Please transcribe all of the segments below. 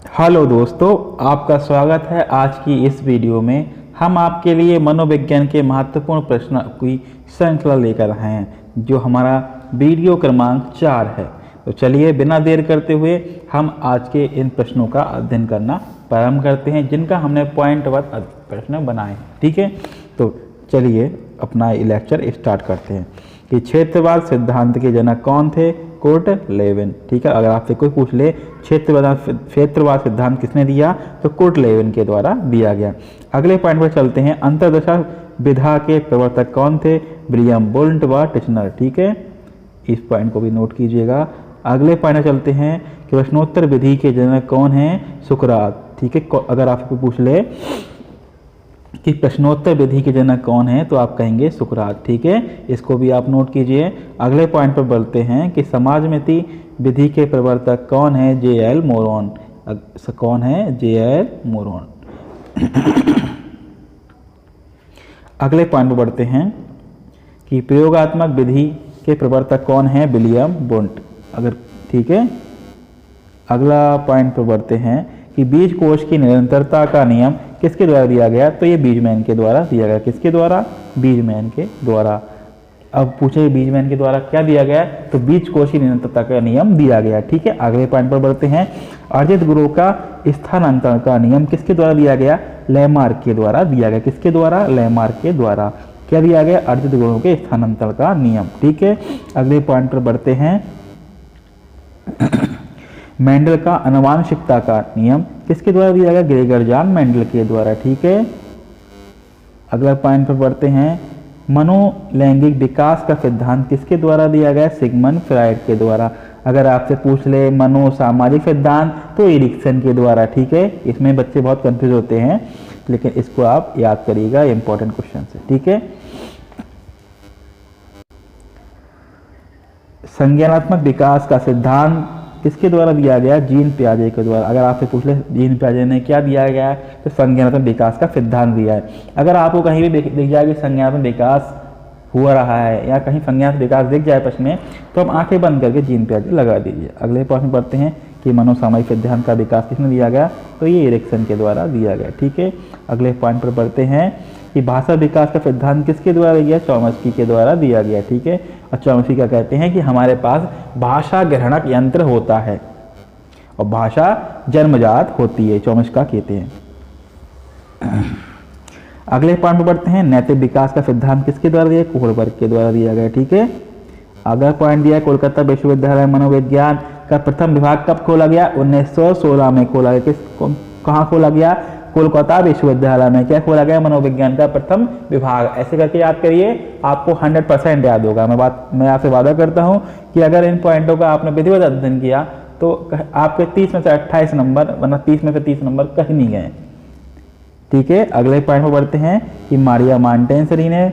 Hello दोस्तों, आपका स्वागत है आज की इस वीडियो में। हम आपके लिए मनोविज्ञान के महत्वपूर्ण प्रश्न की श्रृंखला लेकर आए हैं जो हमारा वीडियो क्रमांक 4 है। तो चलिए बिना देर करते हुए हम आज के इन प्रश्नों का अध्ययन करना प्रारंभ करते हैं जिनका हमने पॉइंटवार प्रश्न बनाए हैं। ठीक है, तो चलिए अपना ये लेक्चर स्टार्ट करते हैं कि क्षेत्रवाद सिद्धांत के जनक कौन थे? Kurt Lewin. ठीक है, अगर आपसे कोई पूछ ले क्षेत्रवाद सिद्धांत किसने दिया तो कुर्ट लेविन के द्वारा दिया गया। अगले पॉइंट पर चलते हैं, अंतर्दशा विधा के प्रवर्तक कौन थे? विलियम वुंट व टिचनर। ठीक है, इस पॉइंट को भी नोट कीजिएगा। अगले पॉइंट पर चलते हैं कि प्रश्नोत्तर विधि के जनक कौन है? सुकरात। ठीक है, अगर आपको पूछ ले कि प्रश्नोत्तर विधि के जनक कौन है तो आप कहेंगे सुकरात। ठीक है, इसको भी आप नोट कीजिए। अगले पॉइंट पर बढ़ते हैं कि समाजमिति विधि के प्रवर्तक कौन है? जे.एल. मोरोन। कौन है? जे.एल. मोरोन। अगले पॉइंट पर बढ़ते हैं कि प्रयोगात्मक विधि के प्रवर्तक कौन है? William Wundt. ठीक है, अगला पॉइंट पर बढ़ते हैं कि बीज कोश की निरंतरता का नियम किसके द्वारा दिया गया? तो ये बीजमैन के द्वारा दिया गया। किसके द्वारा? बीजमैन के द्वारा। अब पूछे बीजमैन के द्वारा क्या दिया गया? तो बीज कोश की निरंतरता का नियम दिया गया। ठीक है, अगले पॉइंट पर बढ़ते हैं, अर्जित गुणों का स्थानांतरण का नियम किसके द्वारा दिया गया? लैमार्क के द्वारा दिया गया। किसके द्वारा? लैमार्क के द्वारा। क्या दिया गया? अर्जित गुणों के स्थानांतरण का नियम। ठीक है, अगले पॉइंट पर बढ़ते हैं, मेंडल का आनुवंशिकता का नियम किसके द्वारा दिया गया? ग्रेगर जॉन मेंडल के द्वारा। ठीक है, अगला पॉइंट पर बढ़ते हैं, मनोलैंगिक विकास का सिद्धांत किसके द्वारा दिया गया? सिगमंड फ्राइड के द्वारा। अगर आपसे पूछ ले मनोसामाजिक सिद्धांत तो एरिक्सन के द्वारा। ठीक है, इसमें बच्चे बहुत कंफ्यूज होते हैं लेकिन इसको आप याद करिएगा, इंपॉर्टेंट क्वेश्चन है। ठीक है, संज्ञानात्मक विकास का सिद्धांत किसके द्वारा दिया गया? जीन पियाजे के द्वारा। अगर आपसे पूछ ले जीन पियाजे ने क्या दिया गया है तो संज्ञानात्मक विकास का सिद्धांत दिया है। अगर आपको कहीं भी दिख जाए कि संज्ञानात्मक विकास हो रहा है या कहीं संज्ञानात्मक विकास दिख जाए प्रश्न में तो हम आंखें बंद करके जीन पियाजे लगा दीजिए। अगले प्रश्न पढ़ते हैं कि मनोसामाजिक सिद्धांत का विकास किसने दिया गया? तो ये एरिक्सन के द्वारा दिया गया। ठीक है, अगले पॉइंट पर बढ़ते हैं कि भाषा विकास का सिद्धांत किसके द्वारा दिया? चॉम्स्की के द्वारा दिया गया। ठीक है, और चॉम्स्की क्या कहते हैं कि हमारे पास भाषा ग्रहणक यंत्र होता है और भाषा जन्मजात होती है, चॉम्स्की का कहते हैं। अगले पॉइंट पर बढ़ते हैं, नैतिक विकास का सिद्धांत किसके द्वारा दिया? कोहलबर्ग के द्वारा दिया गया। ठीक है, अगला पॉइंट दिया, कोलकाता विश्वविद्यालय मनोविज्ञान का प्रथम विभाग कब खोला गया? 1916 में खोला गया। कहाँ खोला गया? कोलकाता विश्वविद्यालय में। क्या खोला गया? मनोविज्ञान का प्रथम विभाग। ऐसे करके याद करिए, आपको 100% याद होगा। मैं आपसे वादा करता हूं कि अगर इन पॉइंटों का आपने विधिवत अध्ययन किया तो आपके 30 में से 28 नंबर वरना 30 में से 30 नंबर कहीं नहीं गए। ठीक है, अगले पॉइंट पर बढ़ते हैं कि मारिया मॉन्टेसरी ने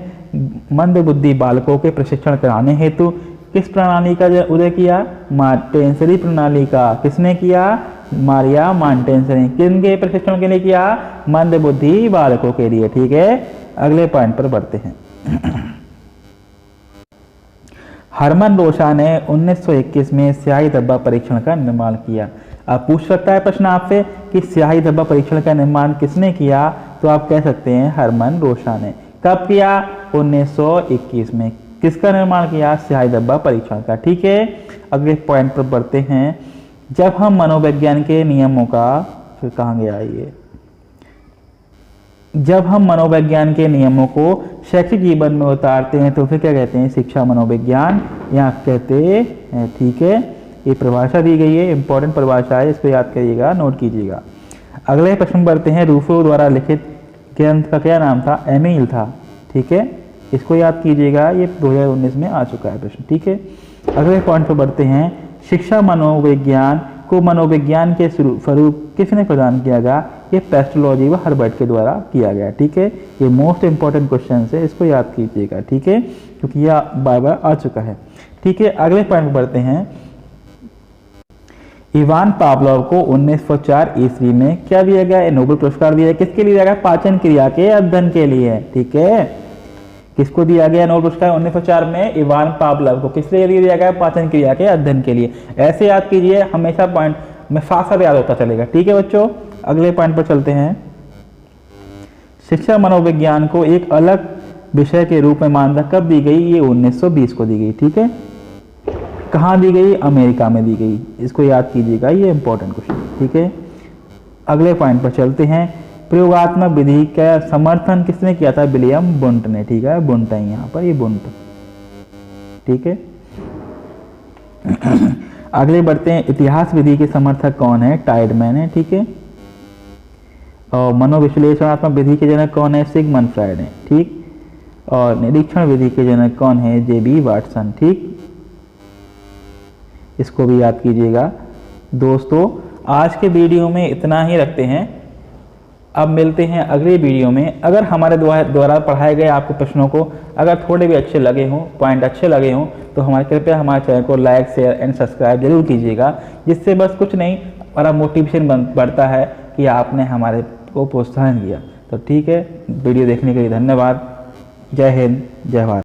मंदबुद्धि बालकों के प्रशिक्षण कराने हेतु किस प्रणाली का उदय किया? मॉन्टेसरी प्रणाली का। किसने किया? मारिया मॉन्टेसरी। किनके प्रशिक्षण के लिए किया? मंदबुद्धि बालकों के लिए। ठीक है, अगले पॉइंट पर बढ़ते हैं, हरमन रोशा ने 1921 में स्याही धब्बा परीक्षण का निर्माण किया। अब पूछ सकता है प्रश्न आपसे कि स्याही धब्बा परीक्षण का निर्माण किसने किया? तो आप कह सकते हैं हरमन रोशा ने। कब किया? 1921 में। किसका निर्माण किया? स्याही धब्बा परीक्षण का। ठीक है, अगले पॉइंट पर बढ़ते हैं, जब हम मनोविज्ञान के नियमों का, फिर कहाँ गया ये, जब हम मनोविज्ञान के नियमों को शैक्षिक जीवन में उतारते हैं तो फिर क्या कहते हैं? शिक्षा मनोविज्ञान यहाँ कहते हैं। ठीक है, ये परिभाषा दी गई है, इंपॉर्टेंट परिभाषा है, इसको याद करिएगा, नोट कीजिएगा। अगले प्रश्न बढ़ते हैं, रूसो द्वारा लिखित ग्रंथ का क्या नाम था? एमिल था। ठीक है, इसको याद कीजिएगा, ये 2019 में आ चुका है प्रश्न। ठीक है, अगले पॉइंट पर बढ़ते हैं, शिक्षा मनोविज्ञान को मनोविज्ञान के स्वरूप किसने प्रदान किया गया? ये पेस्टोलॉजी व हर्बर्ट के द्वारा किया गया। ठीक है, ये मोस्ट इंपॉर्टेंट क्वेश्चन है, इसको याद कीजिएगा। ठीक है, क्योंकि यह बार बार आ चुका है। ठीक है, अगले पॉइंट पर बढ़ते हैं, इवान पावलोव को 1904 ईस्वी में क्या दिया गया? नोबेल पुरस्कार दिया गया। किसके लिए दिया गया? पाचन क्रिया के अध्ययन के लिए। ठीक है, किसको दिया गया नोबेल पुरस्कार 1904 में? इवान पावलोव को। किस लिए दिया गया? पाचन क्रिया के अध्ययन के लिए। ऐसे याद कीजिए, हमेशा पॉइंट हमें साथ साथ याद होता चलेगा। ठीक है बच्चों, अगले पॉइंट पर चलते हैं। शिक्षा मनोविज्ञान को एक अलग विषय के रूप में मान्यता कब दी गई? ये 1920 को दी गई। ठीक है, कहाँ दी गई? अमेरिका में दी गई। इसको याद कीजिएगा, ये इंपॉर्टेंट क्वेश्चन। ठीक है, अगले पॉइंट पर चलते हैं। प्रयोगात्मक विधि का समर्थन किसने किया था? विलियम वुंट ने। ठीक है, वुंट है यहाँ पर, ये वुंट। ठीक है, आगे बढ़ते हैं। इतिहास विधि के समर्थक कौन है? टाइडमैन है। ठीक है, और मनोविश्लेषणात्मक विधि के जनक कौन है? सिगमंड फ्रायड है। ठीक, और निरीक्षण विधि के जनक कौन है? जेबी वाटसन। ठीक, इसको भी याद कीजिएगा। दोस्तों, आज के वीडियो में इतना ही रखते हैं। अब मिलते हैं अगले वीडियो में। अगर हमारे द्वारा पढ़ाए गए आपको प्रश्नों को अगर थोड़े भी अच्छे लगे हों, पॉइंट अच्छे लगे हों, तो हमारे कृपया हमारे चैनल को लाइक, शेयर एंड सब्सक्राइब जरूर कीजिएगा, जिससे बस कुछ नहीं, हमारा मोटिवेशन बढ़ता है कि आपने हमारे को प्रोत्साहन किया। तो ठीक है, वीडियो देखने के लिए धन्यवाद। जय हिंद, जय भारत।